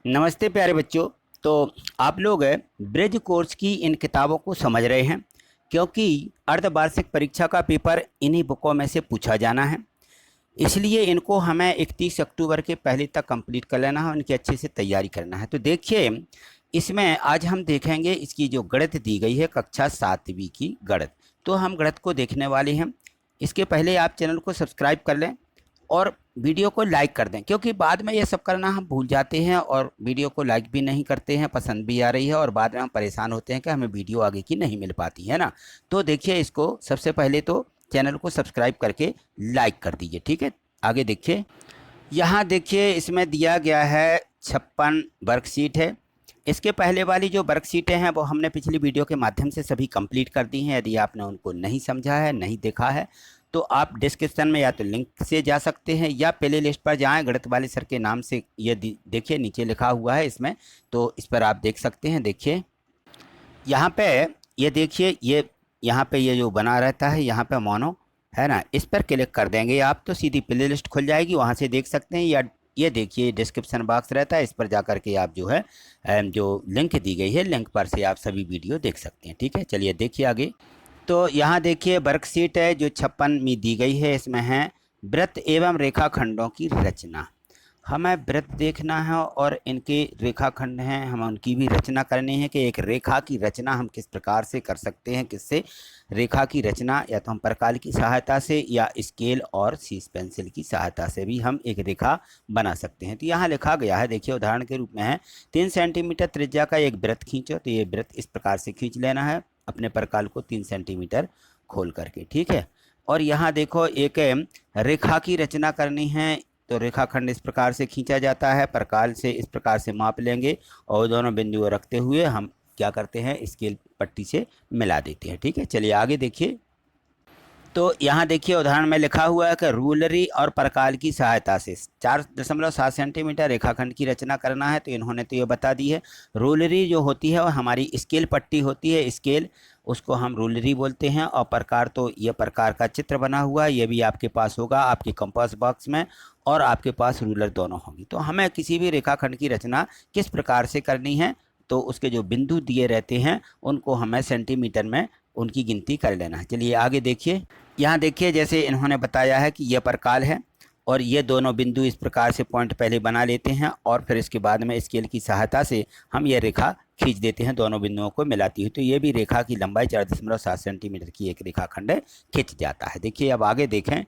नमस्ते प्यारे बच्चों। तो आप लोग ब्रिज कोर्स की इन किताबों को समझ रहे हैं, क्योंकि अर्धवार्षिक परीक्षा का पेपर इन्हीं बुकों में से पूछा जाना है। इसलिए इनको हमें 31 अक्टूबर के पहले तक कंप्लीट कर लेना है, उनकी अच्छे से तैयारी करना है। तो देखिए, इसमें आज हम देखेंगे इसकी जो गणित दी गई है कक्षा 7वीं की गणित। तो हम गणित को देखने वाले हैं। इसके पहले आप चैनल को सब्सक्राइब कर लें और वीडियो को लाइक कर दें, क्योंकि बाद में ये सब करना हम भूल जाते हैं और वीडियो को लाइक भी नहीं करते हैं, पसंद भी आ रही है और बाद में हम परेशान होते हैं कि हमें वीडियो आगे की नहीं मिल पाती है ना। तो देखिए, इसको सबसे पहले तो चैनल को सब्सक्राइब करके लाइक कर दीजिए, ठीक है। आगे देखिए, यहाँ देखिए इसमें दिया गया है 56 वर्कशीट है। इसके पहले वाली जो वर्कशीटें हैं वो हमने पिछली वीडियो के माध्यम से सभी कंप्लीट कर दी हैं। यदि आपने उनको नहीं समझा है, नहीं देखा है, तो आप डिस्क्रिप्शन में या तो लिंक से जा सकते हैं या प्ले लिस्ट पर जाएं। गणित वाले सर के नाम से ये देखिए नीचे लिखा हुआ है इसमें, तो इस पर आप देख सकते हैं। देखिए यहाँ पे, ये देखिए, ये यहाँ पे ये जो बना रहता है यहाँ पे मोनो है ना, इस पर क्लिक कर देंगे आप तो सीधी प्ले लिस्ट खुल जाएगी, वहाँ से देख सकते हैं। या ये देखिए डिस्क्रिप्शन बॉक्स रहता है, इस पर जाकर के आप जो है जो लिंक दी गई है, लिंक पर से आप सभी वीडियो देख सकते हैं, ठीक है। चलिए देखिए आगे। तो यहाँ देखिए वर्कशीट है जो 56 में दी गई है। इसमें है वृत्त एवं रेखाखंडों की रचना। हमें वृत्त देखना है और इनके रेखाखंड हैं, हमें उनकी भी रचना करनी है कि एक रेखा की रचना हम किस प्रकार से कर सकते हैं। किससे रेखा की रचना? या तो हम प्रकाल की सहायता से या स्केल और सीस पेंसिल की सहायता से भी हम एक रेखा बना सकते हैं। तो यहाँ लिखा गया है, देखिए उदाहरण के रूप में है 3 सेंटीमीटर त्रिज्या का एक वृत्त खींचो। तो ये वृत्त इस प्रकार से खींच लेना है अपने प्रकाल को 3 सेंटीमीटर खोल करके, ठीक है। और यहाँ देखो एक रेखा की रचना करनी है, तो रेखाखंड इस प्रकार से खींचा जाता है, प्रकाल से इस प्रकार से माप लेंगे और दोनों बिंदुओं रखते हुए हम क्या करते हैं, स्केल पट्टी से मिला देते हैं, ठीक है। चलिए आगे देखिए। तो यहाँ देखिए उदाहरण में लिखा हुआ है कि रूलरी और प्रकाल की सहायता से 4.7 सेंटीमीटर रेखाखंड की रचना करना है। तो इन्होंने तो ये बता दी है। रूलरी जो होती है वो हमारी स्केल पट्टी होती है, स्केल, उसको हम रूलरी बोलते हैं। और प्रकार, तो ये प्रकार का चित्र बना हुआ है, ये भी आपके पास होगा आपके कंपास बॉक्स में, और आपके पास रूलर दोनों होंगी। तो हमें किसी भी रेखाखंड की रचना किस प्रकार से करनी है, तो उसके जो बिंदु दिए रहते हैं उनको हमें सेंटीमीटर में उनकी गिनती कर लेना है। चलिए आगे देखिए। यहाँ देखिए जैसे इन्होंने बताया है कि यह प्रकाल है और ये दोनों बिंदु इस प्रकार से पॉइंट पहले बना लेते हैं और फिर इसके बाद में स्केल की सहायता से हम ये रेखा खींच देते हैं, दोनों बिंदुओं को मिलाती हुई। तो ये भी रेखा की लंबाई 4.7 सेंटीमीटर की एक रेखाखंड खींच जाता है। देखिए अब आगे देखें।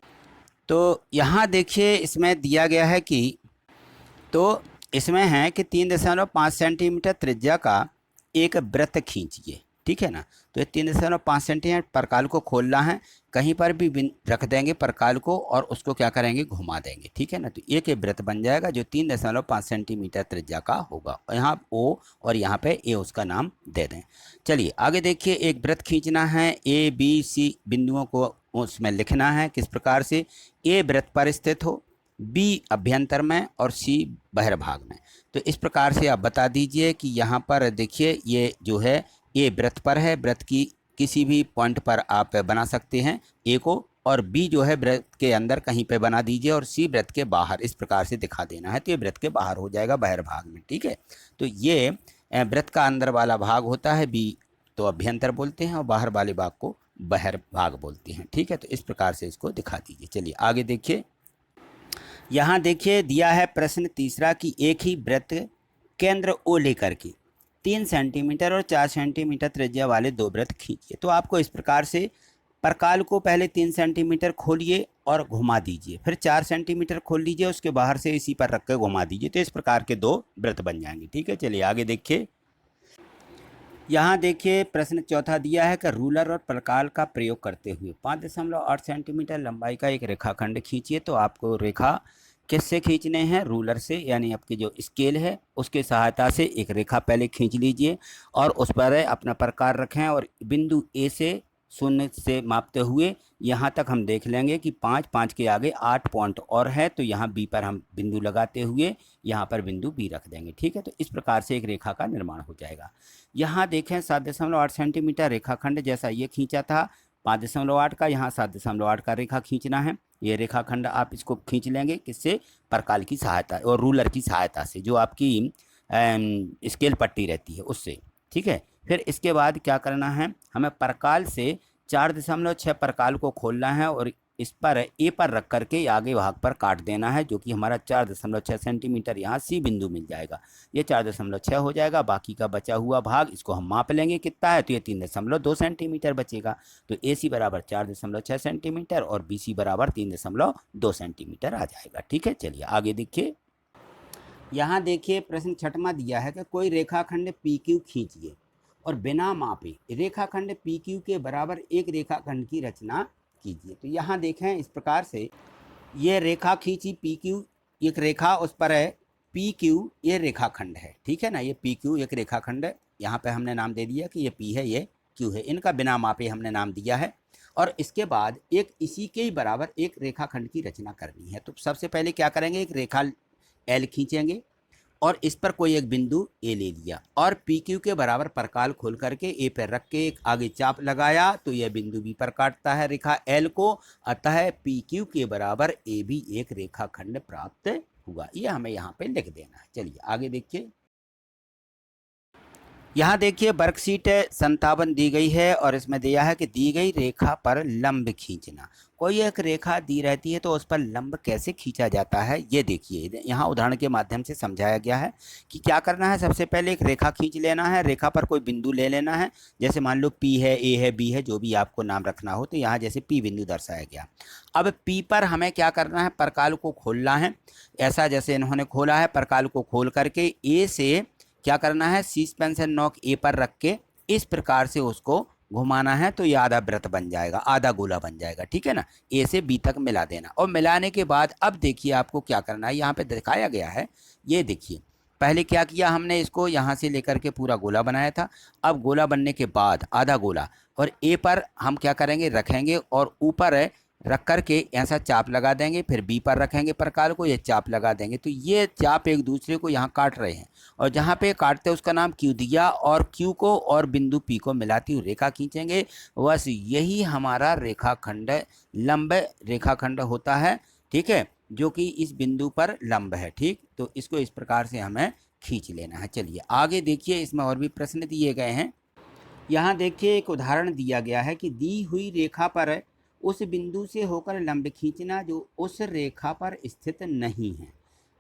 तो यहाँ देखिए इसमें दिया गया है कि, तो इसमें है कि 3.5 सेंटीमीटर त्रिज्या का एक वृत्त खींचिए, ठीक है ना। तो ये 3.5 सेंटीमीटर प्रकाल को खोलना है, कहीं पर भी रख देंगे प्रकाल को और उसको क्या करेंगे, घुमा देंगे, ठीक है ना। तो एक वृत्त बन जाएगा जो 3.5 सेंटीमीटर त्रिज्या का होगा। यहाँ ओ और यहाँ पे ए उसका नाम दे दें। चलिए आगे देखिए। एक वृत्त खींचना है, ए बी सी बिंदुओं को उसमें लिखना है किस प्रकार से, ए वृत्त पर स्थित हो, बी अभ्यंतर में और सी बहिर्भाग में। तो इस प्रकार से आप बता दीजिए कि यहाँ पर देखिए ये जो है ए वृत्त पर है, वृत्त की किसी भी पॉइंट पर आप बना सकते हैं ए को, और बी जो है वृत्त के अंदर कहीं पे बना दीजिए और सी वृत्त के बाहर इस प्रकार से दिखा देना है। तो ये वृत्त के बाहर हो जाएगा, बहिर्भाग में, ठीक है। तो ये वृत्त का अंदर वाला भाग होता है, बी तो अभ्यंतर बोलते हैं और बाहर वाले भाग को बहिर्भाग बोलते हैं, ठीक है। तो इस प्रकार से इसको दिखा दीजिए। चलिए आगे देखिए। यहाँ देखिए दिया है प्रश्न तीसरा कि एक ही वृत्त केंद्र ओ लेकर के 3 सेंटीमीटर और 4 सेंटीमीटर त्रिज्या वाले दो वृत्त खींचिए। तो आपको इस प्रकार से प्रकाल को पहले 3 सेंटीमीटर खोलिए और घुमा दीजिए, फिर 4 सेंटीमीटर खोल लीजिए, उसके बाहर से इसी पर रख कर घुमा दीजिए। तो इस प्रकार के दो वृत्त बन जाएंगे, ठीक है। चलिए आगे देखिए। यहाँ देखिए प्रश्न चौथा दिया है कि रूलर और प्रकाल का प्रयोग करते हुए 5.8 सेंटीमीटर लंबाई का एक रेखाखंड खींचिए। तो आपको रेखा किससे खींचने हैं, रूलर से, यानी आपकी जो स्केल है उसके सहायता से एक रेखा पहले खींच लीजिए और उस पर अपना प्रकार रखें और बिंदु ए से 0 से मापते हुए यहाँ तक हम देख लेंगे कि 5 के आगे 8 पॉइंट और है, तो यहाँ बी पर हम बिंदु लगाते हुए यहाँ पर बिंदु बी रख देंगे, ठीक है। तो इस प्रकार से एक रेखा का निर्माण हो जाएगा। यहाँ देखें 7.8 सेंटीमीटर रेखाखंड जैसा ये खींचा था 5.8 का, यहाँ 7.8 का रेखा खींचना है। ये रेखाखंड आप इसको खींच लेंगे किससे, प्रकाल की सहायता और रूलर की सहायता से। जो आपकी स्केल पट्टी रहती है उससे, ठीक है। फिर इसके बाद क्या करना है, हमें परकाल से 4.6 परकाल को खोलना है और इस पर ए पर रख करके आगे भाग पर काट देना है, जो कि हमारा 4.6 सेंटीमीटर यहाँ सी बिंदु मिल जाएगा। ये 4.6 हो जाएगा, बाकी का बचा हुआ भाग इसको हम माप लेंगे कितना है, तो ये 3.2 सेंटीमीटर बचेगा। तो ए सी बराबर 4.6 सेंटीमीटर और बी सी बराबर 3.2 सेंटीमीटर आ जाएगा, ठीक है। चलिए आगे देखिए, यहाँ देखिए प्रश्न छठवां दिया है कि कोई रेखाखंड पी क्यू खींचिए और बिना मापे रेखाखंड पी क्यू के बराबर एक रेखाखंड की रचना कीजिए। तो यहाँ देखें इस प्रकार से ये रेखा खींची पी क्यू, एक रेखा उस पर है पी क्यू, ये रेखाखंड है, ठीक है ना। ये पी क्यू एक रेखाखंड है, यहाँ पे हमने नाम दे दिया कि ये पी है ये क्यू है, इनका बिना मापे हमने नाम दिया है। और इसके बाद एक इसी के ही बराबर एक रेखाखंड की रचना करनी है। तो सबसे पहले क्या करेंगे, एक रेखा एल खींचेंगे और इस पर कोई एक बिंदु ए ले लिया और पी क्यू के बराबर परकाल खोल करके ए पर रख के एक आगे चाप लगाया, तो यह बिंदु बी पर काटता है रेखा एल को, अतः पी क्यू के बराबर ए भी एक रेखाखंड प्राप्त हुआ। यह हमें यहाँ पे लिख देना है। चलिए आगे देखिए, यहाँ देखिए वर्कशीट 57 दी गई है और इसमें दिया है कि दी गई रेखा पर लंब खींचना। कोई एक रेखा दी रहती है तो उस पर लंब कैसे खींचा जाता है, ये देखिए यहाँ उदाहरण के माध्यम से समझाया गया है कि क्या करना है। सबसे पहले एक रेखा खींच लेना है, रेखा पर कोई बिंदु ले लेना है, जैसे मान लो पी है, ए है, बी है, जो भी आपको नाम रखना हो। तो यहाँ जैसे पी बिंदु दर्शाया गया। अब पी पर हमें क्या करना है, परकाल को खोलना है, ऐसा जैसे इन्होंने खोला है। परकाल को खोल करके ए से क्या करना है, शीर्ष पेंसिल नोक ए पर रख के इस प्रकार से उसको घुमाना है, तो ये आधा वृत्त बन जाएगा, आधा गोला बन जाएगा, ठीक है ना। ए से बी तक मिला देना और मिलाने के बाद अब देखिए आपको क्या करना है, यहाँ पे दिखाया गया है। ये देखिए पहले क्या किया हमने, इसको यहाँ से लेकर के पूरा गोला बनाया था। अब गोला बनने के बाद आधा गोला और ए पर हम क्या करेंगे, रखेंगे और ऊपर रख करके ऐसा चाप लगा देंगे, फिर बी पर रखेंगे प्रकार को, ये चाप लगा देंगे। तो ये चाप एक दूसरे को यहाँ काट रहे हैं और जहाँ पे काटते हैं उसका नाम क्यू दिया और क्यू को और बिंदु पी को मिलाती हुई रेखा खींचेंगे। बस यही हमारा रेखाखंड लंब रेखाखंड होता है, ठीक है, जो कि इस बिंदु पर लंब है, ठीक। तो इसको इस प्रकार से हमें खींच लेना है। चलिए आगे देखिए, इसमें और भी प्रश्न दिए गए हैं। यहाँ देखिए एक उदाहरण दिया गया है कि दी हुई रेखा पर उस बिंदु से होकर लंब खींचना जो उस रेखा पर स्थित नहीं है।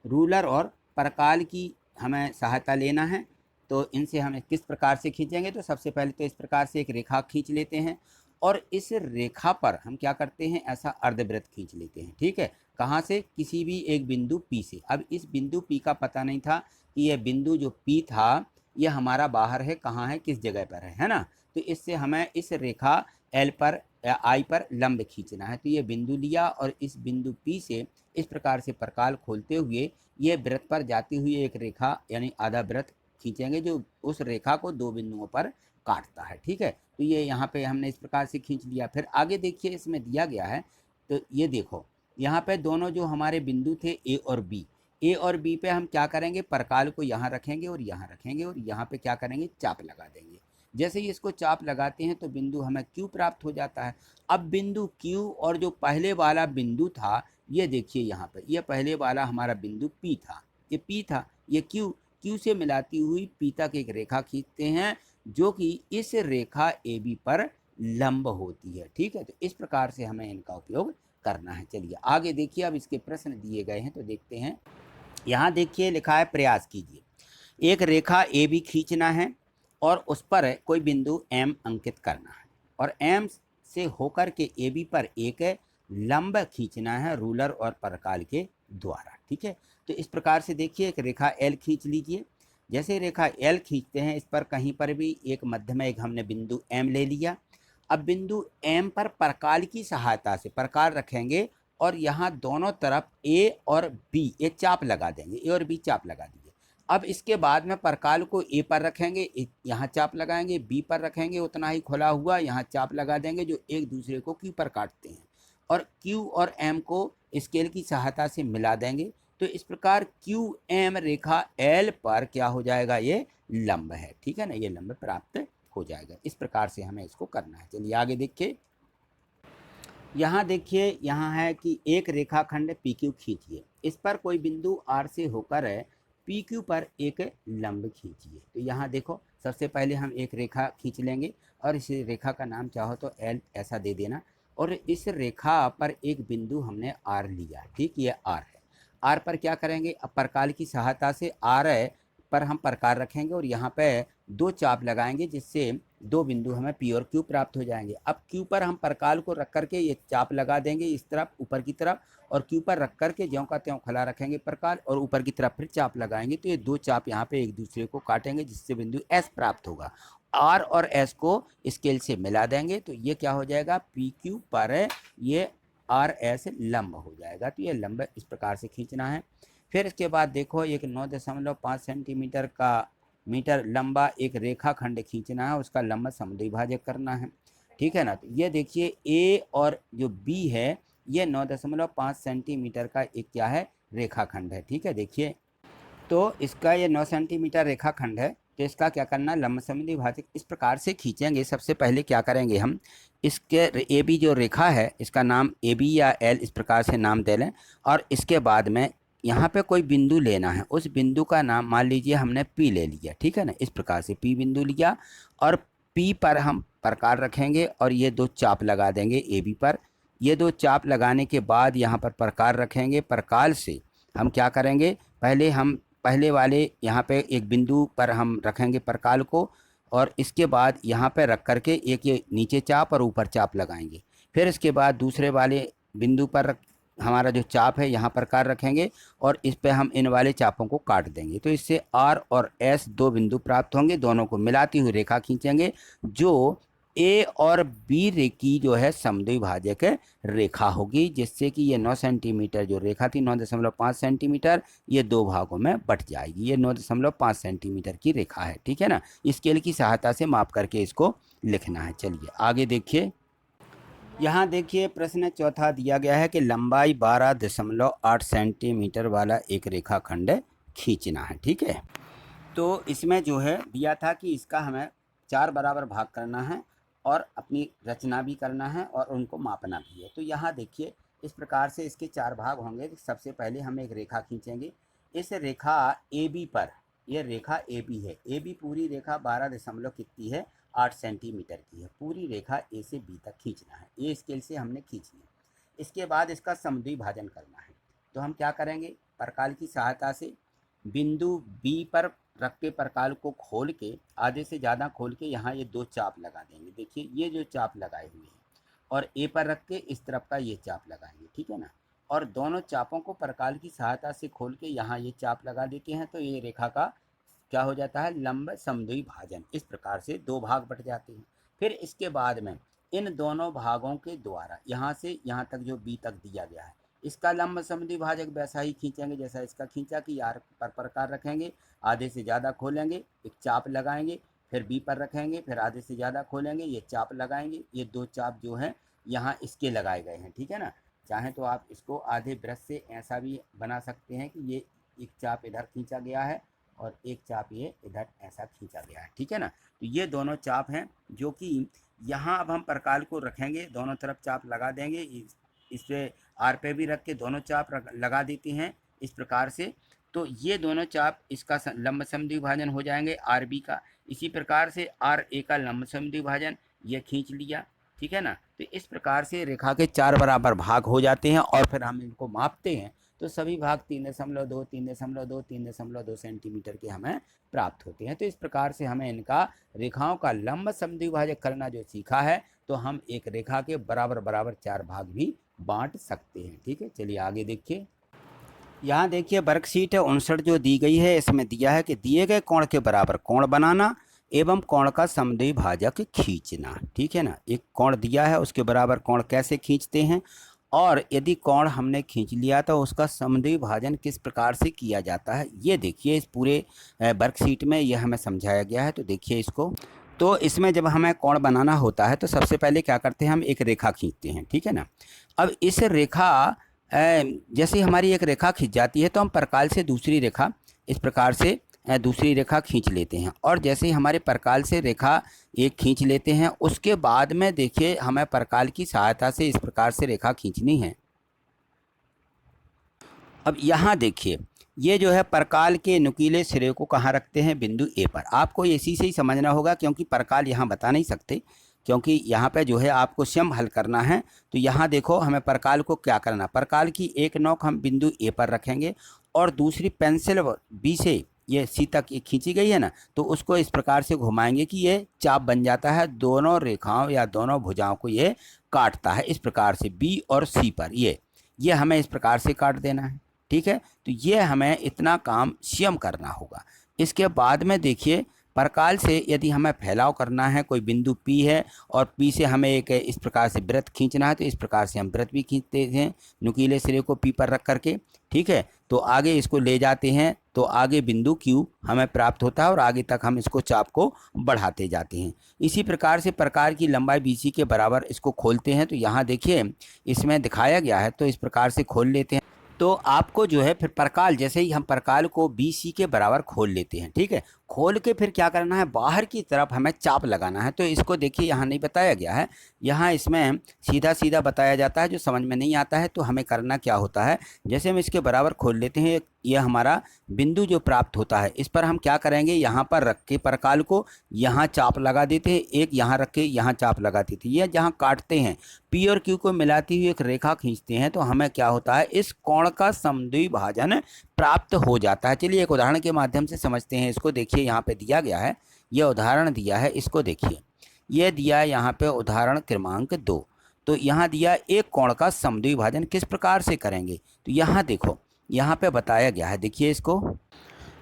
रूलर और परकाल की हमें सहायता लेना है। तो इनसे हमें किस प्रकार से खींचेंगे, तो सबसे पहले तो इस प्रकार से एक रेखा खींच लेते हैं और इस रेखा पर हम क्या करते हैं, ऐसा अर्धवृत्त खींच लेते हैं, ठीक है। कहाँ से, किसी भी एक बिंदु पी से। अब इस बिंदु पी का पता नहीं था कि यह बिंदु जो पी था यह हमारा बाहर है, कहाँ है, किस जगह पर है ना। तो इससे हमें इस रेखा एल पर आई पर लंब खींचना है। तो ये बिंदु लिया और इस बिंदु पी से इस प्रकार से परकाल खोलते हुए ये वृत्त पर जाती हुई एक रेखा यानी आधा वृत्त खींचेंगे, जो उस रेखा को दो बिंदुओं पर काटता है, ठीक है। तो ये यहाँ पे हमने इस प्रकार से खींच लिया। फिर आगे देखिए इसमें दिया गया है, तो ये देखो यहाँ पे दोनों जो हमारे बिंदु थे ए और बी पे हम क्या करेंगे, परकाल को यहाँ रखेंगे और यहाँ रखेंगे और यहाँ पे क्या करेंगे, चाप लगा देंगे। जैसे ही इसको चाप लगाते हैं तो बिंदु हमें क्यू प्राप्त हो जाता है। अब बिंदु क्यू और जो पहले वाला बिंदु था, ये देखिए यहाँ पर, ये पहले वाला हमारा बिंदु पी था, ये पी था, ये क्यू से मिलाती हुई पी तक एक रेखा खींचते हैं जो कि इस रेखा ए बी पर लंब होती है, ठीक है। तो इस प्रकार से हमें इनका उपयोग करना है। चलिए आगे देखिए, अब इसके प्रश्न दिए गए हैं तो देखते हैं। यहाँ देखिए लिखा है प्रयास कीजिए, एक रेखा ए बी खींचना है और उस पर कोई बिंदु एम अंकित करना है और एम से होकर के ए बी पर एक लंब खींचना है रूलर और परकाल के द्वारा, ठीक है। तो इस प्रकार से देखिए एक रेखा एल खींच लीजिए। जैसे रेखा एल खींचते हैं, इस पर कहीं पर भी एक मध्य में एक हमने बिंदु एम ले लिया। अब बिंदु एम पर परकाल की सहायता से परकाल रखेंगे और यहाँ दोनों तरफ ए और बी एक चाप लगा देंगे, ए और बी चाप लगा दिए। अब इसके बाद में परकाल को ए पर रखेंगे, यहाँ चाप लगाएंगे, बी पर रखेंगे उतना ही खुला हुआ, यहाँ चाप लगा देंगे, जो एक दूसरे को क्यू पर काटते हैं और क्यू और एम को स्केल की सहायता से मिला देंगे। तो इस प्रकार क्यू एम रेखा एल पर क्या हो जाएगा, ये लंब है, ठीक है ना, ये लंब प्राप्त हो जाएगा। इस प्रकार से हमें इसको करना है। चलिए आगे देखिए, यहाँ देखिए यहाँ है कि एक रेखाखंड पी क्यू खींचिए, इस पर कोई बिंदु आर से होकर पी क्यू पर एक लंब खींचिए। तो यहाँ देखो सबसे पहले हम एक रेखा खींच लेंगे और इस रेखा का नाम चाहो तो एल ऐसा दे देना। और इस रेखा पर एक बिंदु हमने आर लिया, ठीक, ये आर है। आर पर क्या करेंगे, अब प्रकार की सहायता से आर पर हम प्रकार रखेंगे और यहाँ पे दो चाप लगाएंगे जिससे दो बिंदु हमें पी और क्यू प्राप्त हो जाएंगे। अब क्यू पर हम प्रकार को रख करके ये चाप लगा देंगे इस तरफ ऊपर की तरफ, और क्यू पर रख करके ज्यों का त्यों खला रखेंगे प्रकार और ऊपर की तरफ फिर चाप लगाएंगे। तो ये दो चाप यहाँ पे एक दूसरे को काटेंगे जिससे बिंदु एस प्राप्त होगा। आर और एस को स्केल से मिला देंगे तो ये क्या हो जाएगा, पी क्यू पर ये आर एस लंब हो जाएगा। तो ये लंब इस प्रकार से खींचना है। फिर इसके बाद देखो एक 9.5 सेंटीमीटर का मीटर लंबा एक रेखा खंड खींचना है, उसका लंब समद्विभाजक करना है, ठीक है ना। तो ये देखिए ए और जो बी है ये 9.5 सेंटीमीटर का एक क्या है, रेखाखंड है, ठीक है। देखिए तो इसका ये 9 सेंटीमीटर रेखाखंड है, तो इसका क्या करना, लंब समद्विभाजक इस प्रकार से खींचेंगे। सबसे पहले क्या करेंगे हम, इसके ए बी जो रेखा है इसका नाम ए बी या एल इस प्रकार से नाम दे लें, और इसके बाद में यहाँ पे कोई बिंदु लेना है, उस बिंदु का नाम मान लीजिए हमने पी ले लिया, ठीक है ना। इस प्रकार से पी बिंदु लिया और पी पर हम प्रकार रखेंगे और ये दो चाप लगा देंगे ए बी पर। ये दो चाप लगाने के बाद यहाँ पर प्रकार रखेंगे। प्रकार से हम क्या करेंगे, पहले वाले यहाँ पे एक बिंदु पर हम रखेंगे प्रकार को, और इसके बाद यहाँ पे रख करके एक ये नीचे चाप और ऊपर चाप लगाएंगे। फिर इसके बाद दूसरे वाले बिंदु पर हमारा जो चाप है यहाँ प्रकार रखेंगे और इस पे हम इन वाले चापों को काट देंगे। तो इससे आर और एस दो बिंदु प्राप्त होंगे, दोनों को मिलाती हुई रेखा खींचेंगे जो ए और बी की जो है समद्विभाजक रेखा होगी, जिससे कि ये 9 सेंटीमीटर जो रेखा थी 9.5 सेंटीमीटर ये दो भागों में बट जाएगी। ये 9.5 सेंटीमीटर की रेखा है, ठीक है ना। स्केल की सहायता से माप करके इसको लिखना है। चलिए आगे देखिए, यहाँ देखिए प्रश्न चौथा दिया गया है कि लंबाई 12.8 सेंटीमीटर वाला एक रेखाखंड खींचना है, ठीक है। तो इसमें जो है दिया था कि इसका हमें 4 बराबर भाग करना है और अपनी रचना भी करना है और उनको मापना भी है। तो यहाँ देखिए इस प्रकार से इसके 4 भाग होंगे। सबसे पहले हम एक रेखा खींचेंगे। इस रेखा ए बी पर, यह रेखा ए बी है, ए बी पूरी रेखा 12 दशमलव कितनी है, 8 सेंटीमीटर की है। पूरी रेखा ए से बी तक खींचना है, ये स्केल से हमने खींच लिया। इसके बाद इसका समद्विभाजन करना है। तो हम क्या करेंगे, प्रकार की सहायता से बिंदु बी पर रख के प्रकार को खोल के आधे से ज़्यादा खोल के यहाँ ये दो चाप लगा देंगे। देखिए ये जो चाप लगाए हुए हैं और ए पर रख के इस तरफ का ये चाप लगाएंगे, ठीक है ना। और दोनों चापों को प्रकार की सहायता से खोल के यहाँ ये चाप लगा देते हैं। तो ये रेखा का क्या हो जाता है, लंब समद्विभाजन। इस प्रकार से दो भाग बट जाते हैं। फिर इसके बाद में इन दोनों भागों के द्वारा यहाँ से यहाँ तक जो बी तक दिया गया है इसका लंब समद्विभाजक वैसा ही खींचेंगे जैसा इसका खींचा कि यार पर प्रकार रखेंगे, आधे से ज़्यादा खोलेंगे, एक चाप लगाएंगे, फिर बी पर रखेंगे, फिर आधे से ज़्यादा खोलेंगे, ये चाप लगाएंगे। ये दो चाप जो हैं यहाँ इसके लगाए गए हैं, ठीक है ना। चाहें तो आप इसको आधे ब्रश से ऐसा भी बना सकते हैं कि ये एक चाप इधर खींचा गया है और एक चाप ये इधर ऐसा खींचा गया है, ठीक है ना। तो ये दोनों चाप हैं जो कि यहाँ अब हम प्रकार को रखेंगे, दोनों तरफ चाप लगा देंगे। इस पे आर पे भी रख के दोनों चाप लगा देते हैं इस प्रकार से। तो ये दोनों चाप इसका लंब समद्विभाजन हो जाएंगे आर बी का। इसी प्रकार से आर ए का लंब समद्विभाजन ये खींच लिया, ठीक है ना। तो इस प्रकार से रेखा के 4 बराबर भाग हो जाते हैं और फिर हम इनको मापते हैं तो सभी भाग 3.2, 3.2, 3.2 सेंटीमीटर के हमें प्राप्त होते हैं। तो इस प्रकार से हमें इनका रेखाओं का लंब समद्विभाजक करना जो सीखा है, तो हम एक रेखा के बराबर बराबर 4 भाग भी बांट सकते हैं, ठीक है। चलिए आगे देखिए, यहाँ देखिए वर्कशीट 59 जो दी गई है इसमें दिया है कि दिए गए कोण के बराबर कोण बनाना एवं कोण का समद्विभाजक खींचना, ठीक है ना। एक कोण दिया है उसके बराबर कोण कैसे खींचते हैं, और यदि कोण हमने खींच लिया तो उसका समद्विभाजन किस प्रकार से किया जाता है, ये देखिए इस पूरे वर्कशीट में यह हमें समझाया गया है। तो देखिए इसको, तो इसमें जब हमें कोण बनाना होता है तो सबसे पहले क्या करते हैं, हम एक रेखा खींचते हैं, ठीक है ना। अब इस रेखा जैसे हमारी एक रेखा खींच जाती है तो हम प्रकार से दूसरी रेखा इस प्रकार से दूसरी रेखा खींच लेते हैं। और जैसे ही हमारे प्रकार से रेखा एक खींच लेते हैं उसके बाद में देखिए हमें प्रकार की सहायता से इस प्रकार से रेखा खींचनी है। अब यहाँ देखिए ये जो है परकाल के नुकीले सिरे को कहाँ रखते हैं, बिंदु ए पर। आपको इसी से ही समझना होगा, क्योंकि परकाल यहाँ बता नहीं सकते, क्योंकि यहाँ पे जो है आपको स्वयं हल करना है। तो यहाँ देखो हमें परकाल को क्या करना, परकाल की एक नोक हम बिंदु ए पर रखेंगे और दूसरी पेंसिल बी से ये सी तक ये खींची गई है ना, तो उसको इस प्रकार से घुमाएंगे कि ये चाप बन जाता है, दोनों रेखाओं या दोनों भुजाओं को ये काटता है इस प्रकार से, बी और सी पर ये हमें इस प्रकार से काट देना है। ठीक है, तो ये हमें इतना काम स्वयं करना होगा। इसके बाद में देखिए परकाल से यदि हमें फैलाव करना है, कोई बिंदु P है और P से हमें एक इस प्रकार से वृत्त खींचना है, तो इस प्रकार से हम वृत्त भी खींचते हैं नुकीले सिरे को P पर रख करके। ठीक है, तो आगे इसको ले जाते हैं तो आगे बिंदु Q हमें प्राप्त होता है और आगे तक हम इसको चाप को बढ़ाते जाते हैं। इसी प्रकार से प्रकार की लंबाई BC के बराबर इसको खोलते हैं। तो यहाँ देखिए इसमें दिखाया गया है, तो इस प्रकार से खोल लेते हैं। तो आपको जो है फिर परकाल, जैसे ही हम परकाल को BC के बराबर खोल लेते हैं, ठीक है, खोल के फिर क्या करना है, बाहर की तरफ हमें चाप लगाना है। तो इसको देखिए यहाँ नहीं बताया गया है, यहाँ इसमें सीधा सीधा बताया जाता है, जो समझ में नहीं आता है तो हमें करना क्या होता है, जैसे हम इसके बराबर खोल लेते हैं, ये हमारा बिंदु जो प्राप्त होता है इस पर हम क्या करेंगे, यहाँ पर रख के परकाल को यहाँ चाप लगा देते हैं, एक यहाँ रख के यहाँ चाप लगा देते हैं। ये जहाँ काटते हैं P और Q को मिलाती हुई एक रेखा खींचते हैं, तो हमें क्या होता है, इस कोण का समद्विभाजन प्राप्त हो जाता है। चलिए एक उदाहरण के माध्यम से समझते हैं इसको। देखिए यहाँ पे दिया गया है, यह उदाहरण दिया है, इसको देखिए, यह दिया है यहाँ पे उदाहरण क्रमांक 2। तो यहाँ दिया एक कोण का समद्विभाजन किस प्रकार से करेंगे, तो यहाँ देखो यहाँ पे बताया गया है, देखिए इसको,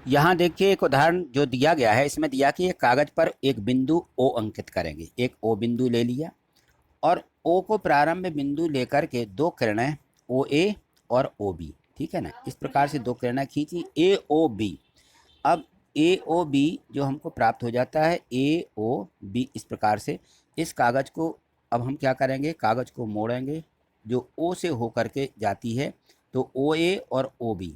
यहाँ देखिए एक उदाहरण जो दिया गया है, इसमें दिया कि एक कागज पर एक बिंदु O अंकित करेंगे। एक O बिंदु ले लिया और O को प्रारंभ बिंदु लेकर के दो किरणें OA और OB, ठीक है ना, इस प्रकार से दो किरणें खींची AOB। अब AOB जो हमको प्राप्त हो जाता है AOB, इस प्रकार से इस कागज को अब हम क्या करेंगे, कागज को मोड़ेंगे, जो O से होकर के जाती है, तो OA और OB,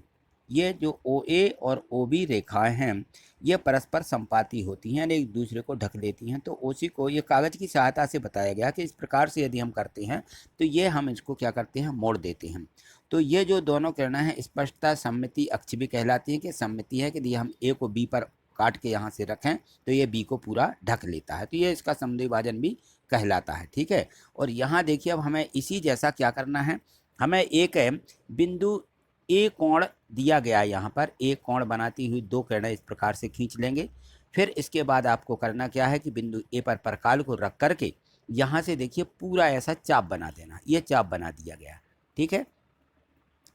ये जो OA और OB रेखाएं हैं ये परस्पर संपाती होती हैं, यानी एक दूसरे को ढक लेती हैं। तो OC को ये कागज़ की सहायता से बताया गया कि इस प्रकार से यदि हम करते हैं तो ये हम इसको क्या करते हैं, मोड़ देते हैं। तो ये जो दोनों किरणें हैं स्पष्टता सम्मिति अक्ष भी कहलाती है, कि सम्मिति है कि यदि हम A को B पर काट के यहाँ से रखें तो ये B को पूरा ढक लेता है, तो ये इसका समद्विभाजन भी कहलाता है। ठीक है, और यहाँ देखिए अब हमें इसी जैसा क्या करना है, हमें एक बिंदु A कोण दिया गया है, यहाँ पर A कोण बनाती हुई दो किरणें इस प्रकार से खींच लेंगे। फिर इसके बाद आपको करना क्या है कि बिंदु A पर परकाल को रख करके यहाँ से देखिए पूरा ऐसा चाप बना देना, ये चाप बना दिया गया। ठीक है,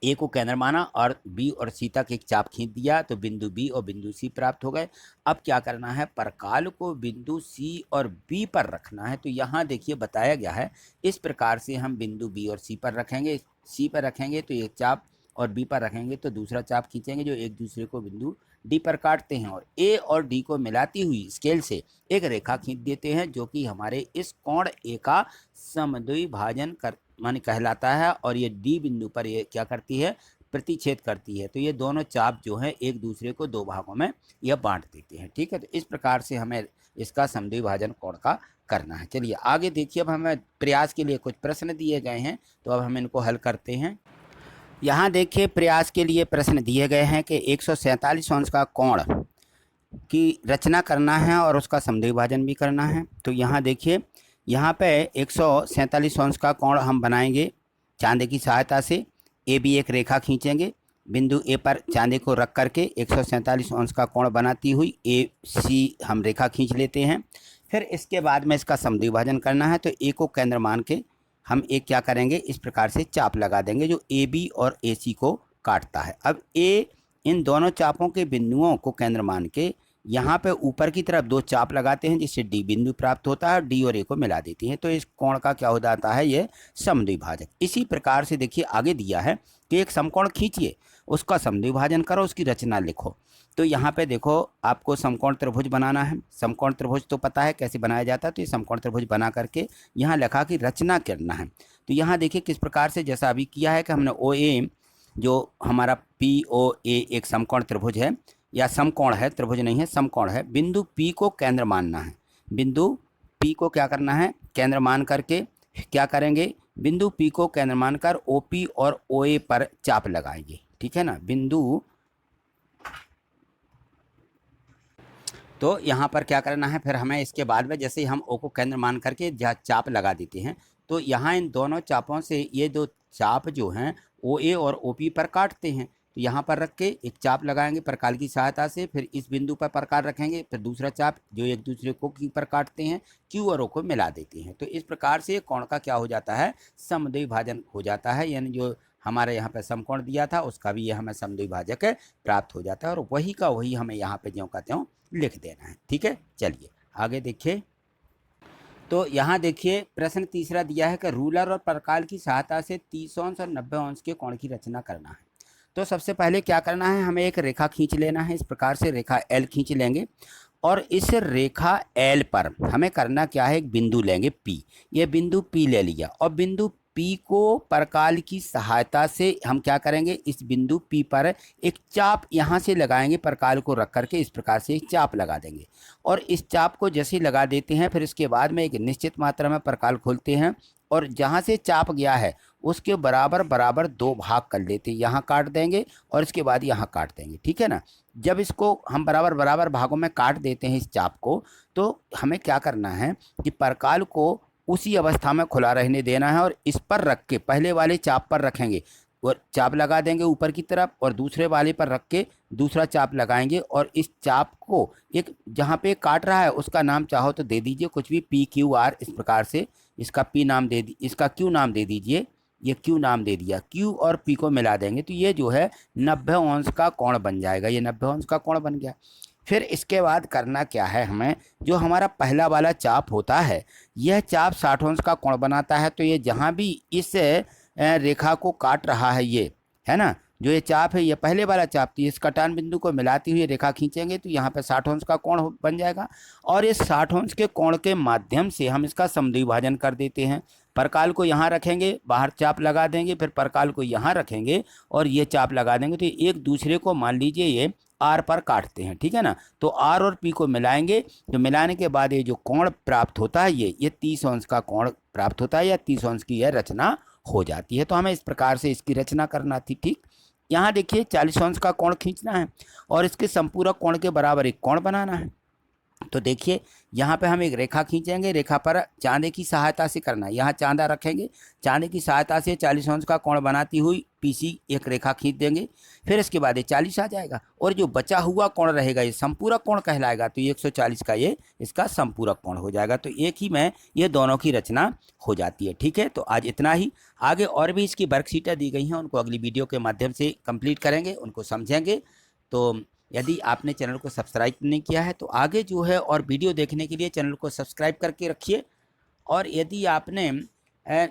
A को केंद्र माना और B और C तक एक चाप खींच दिया, तो बिंदु B और बिंदु C प्राप्त हो गए। अब क्या करना है, परकाल को बिंदु C और B पर रखना है। तो यहाँ देखिए बताया गया है, इस प्रकार से हम बिंदु B और C पर रखेंगे, C पर रखेंगे तो एक चाप और B पर रखेंगे तो दूसरा चाप खींचेंगे, जो एक दूसरे को बिंदु D पर काटते हैं, और A और D को मिलाती हुई स्केल से एक रेखा खींच देते हैं, जो कि हमारे इस कोण A का समद्विभाजन कर माने कहलाता है। और ये D बिंदु पर ये क्या करती है, प्रतिच्छेद करती है। तो ये दोनों चाप जो हैं एक दूसरे को दो भागों में यह बांट देते हैं। ठीक है, तो इस प्रकार से हमें इसका समद्विभाजन कोण का करना है। चलिए आगे देखिए, अब हमें प्रयास के लिए कुछ प्रश्न दिए गए हैं, तो अब हम इनको हल करते हैं। यहाँ देखिए प्रयास के लिए प्रश्न दिए गए हैं कि 147 अंश का कोण की रचना करना है और उसका समद्विभाजन भी करना है। तो यहाँ देखिए, यहाँ पे 147 अंश का कोण हम बनाएंगे चांदी की सहायता से। AB एक रेखा खींचेंगे, बिंदु A पर चांदी को रख करके 147 अंश का कोण बनाती हुई AC हम रेखा खींच लेते हैं। फिर इसके बाद में इसका समद्विभाजन करना है, तो A को केंद्र मान के हम एक क्या करेंगे, इस प्रकार से चाप लगा देंगे, जो AB और AC को काटता है। अब A इन दोनों चापों के बिंदुओं को केंद्र मान के यहाँ पे ऊपर की तरफ दो चाप लगाते हैं, जिससे D बिंदु प्राप्त होता है, D और A को मिला देती हैं। तो इस कोण का क्या हो जाता है, ये समद्विभाजक। इसी प्रकार से देखिए आगे दिया है कि एक समकोण खींचिए, उसका समद्विभाजन करो, उसकी रचना लिखो। तो यहाँ पे देखो आपको समकोण त्रिभुज बनाना है। समकोण त्रिभुज तो पता है कैसे बनाया जाता है, तो ये समकोण त्रिभुज बना करके यहाँ लिखा कि रचना करना है। तो यहाँ देखिए किस प्रकार से, जैसा अभी किया है कि हमने OA जो हमारा POA एक समकोण त्रिभुज है, या समकोण है, त्रिभुज नहीं है, समकोण है। बिंदु P को केंद्र मानना है, बिंदु P को क्या करना है, केंद्र मान करके क्या करेंगे, बिंदु P को केंद्र मानकर OP और OA पर चाप लगाएंगे। ठीक है ना, बिंदु तो यहाँ पर क्या करना है, फिर हमें इसके बाद में जैसे ही हम ओ को केंद्र मान करके जहाँ चाप लगा देते हैं, तो यहाँ इन दोनों चापों से ये दो चाप जो हैं ओ ए और ओ पी पर काटते हैं। तो यहाँ पर रख के एक चाप लगाएंगे प्रकाल की सहायता से, फिर इस बिंदु पर प्रकाल रखेंगे, फिर दूसरा चाप जो एक दूसरे को की पर काटते हैं, क्यू और ओ को मिला देते हैं। तो इस प्रकार से कोण का क्या हो जाता है, समद्विभाजन हो जाता है, यानी जो हमारे यहाँ पे समकोण दिया था उसका भी ये हमें समद्विभाजक प्राप्त हो जाता है, और वही का वही हमें यहाँ पे ज्यों का त्यों लिख देना है। ठीक है, चलिए आगे देखिए। तो यहाँ देखिए प्रश्न तीसरा दिया है कि रूलर और प्रकाल की सहायता से 30 अंश और 90 अंश के कोण की रचना करना है। तो सबसे पहले क्या करना है, हमें एक रेखा खींच लेना है। इस प्रकार से रेखा एल खींच लेंगे, और इस रेखा एल पर हमें करना क्या है, एक बिंदु लेंगे पी। ये बिंदु पी ले लिया, और बिंदु पी को प्रकाल की सहायता से हम क्या करेंगे, इस बिंदु पी पर एक चाप यहाँ से लगाएंगे, प्रकाल को रख करके इस प्रकार से एक चाप लगा देंगे। और इस चाप को जैसे लगा देते हैं, फिर इसके बाद में एक निश्चित मात्रा में प्रकाल खोलते हैं, और जहाँ से चाप गया है उसके बराबर बराबर दो भाग कर लेते हैं। यहाँ काट देंगे और इसके बाद यहाँ काट देंगे। ठीक है ना। जब इसको हम बराबर बराबर भागों में काट देते हैं इस चाप को, तो हमें क्या करना है कि प्रकाल को उसी अवस्था में खुला रहने देना है, और इस पर रख के पहले वाले चाप पर रखेंगे और चाप लगा देंगे ऊपर की तरफ, और दूसरे वाले पर रख के दूसरा चाप लगाएंगे, और इस चाप को एक जहाँ पे काट रहा है उसका नाम चाहो तो दे दीजिए कुछ भी, पी क्यू आर, इस प्रकार से इसका पी नाम दे दी, इसका क्यू नाम दे दीजिए, ये क्यू नाम दे दिया। क्यू और पी को मिला देंगे तो ये जो है 90 अंश का कोण बन जाएगा, ये 90 अंश का कोण बन गया। फिर इसके बाद करना क्या है, हमें जो हमारा पहला वाला चाप होता है यह चाप 60 अंश का कोण बनाता है। तो ये जहाँ भी इस रेखा को काट रहा है, ये है ना, जो ये चाप है ये पहले वाला चाप थी, इस कटान बिंदु को मिलाती हुई रेखा खींचेंगे तो यहाँ पे 60 अंश का कोण बन जाएगा, और इस 60 अंश के कोण के माध्यम से हम इसका समद्विभाजन कर देते हैं। प्रकाल को यहाँ रखेंगे, बाहर चाप लगा देंगे, फिर प्रकाल को यहाँ रखेंगे और ये चाप लगा देंगे, तो एक दूसरे को मान लीजिए ये आर पर काटते हैं। ठीक है ना। तो आर और पी को मिलाएंगे, तो मिलाने के बाद ये जो कोण प्राप्त होता है ये 30 अंश का कोण प्राप्त होता है, या 30 अंश की यह रचना हो जाती है। तो हमें इस प्रकार से इसकी रचना करना थी। ठीक, यहाँ देखिए 40 अंश का कोण खींचना है और इसके संपूरक कोण के बराबर एक कोण बनाना है। तो देखिए यहाँ पे हम एक रेखा खींचेंगे, रेखा पर चांदे की सहायता से करना है, यहाँ चांदा रखेंगे, चांदे की सहायता से 40 अंश का कोण बनाती हुई पीसी एक रेखा खींच देंगे। फिर इसके बाद ये 40 आ जाएगा, और जो बचा हुआ कोण रहेगा ये संपूरक कोण कहलाएगा, तो 140 का ये इसका संपूरक कोण हो जाएगा। तो एक ही में ये दोनों की रचना हो जाती है। ठीक है, तो आज इतना ही। आगे और भी इसकी वर्कशीटें दी गई हैं, उनको अगली वीडियो के माध्यम से कंप्लीट करेंगे, उनको समझेंगे। तो यदि आपने चैनल को सब्सक्राइब नहीं किया है तो आगे जो है और वीडियो देखने के लिए चैनल को सब्सक्राइब करके रखिए, और यदि आपने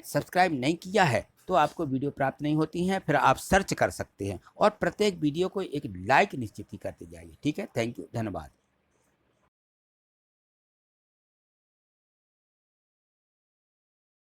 सब्सक्राइब नहीं किया है तो आपको वीडियो प्राप्त नहीं होती हैं, फिर आप सर्च कर सकते हैं, और प्रत्येक वीडियो को एक लाइक निश्चित ही करते जाइए। ठीक है, थैंक यू, धन्यवाद।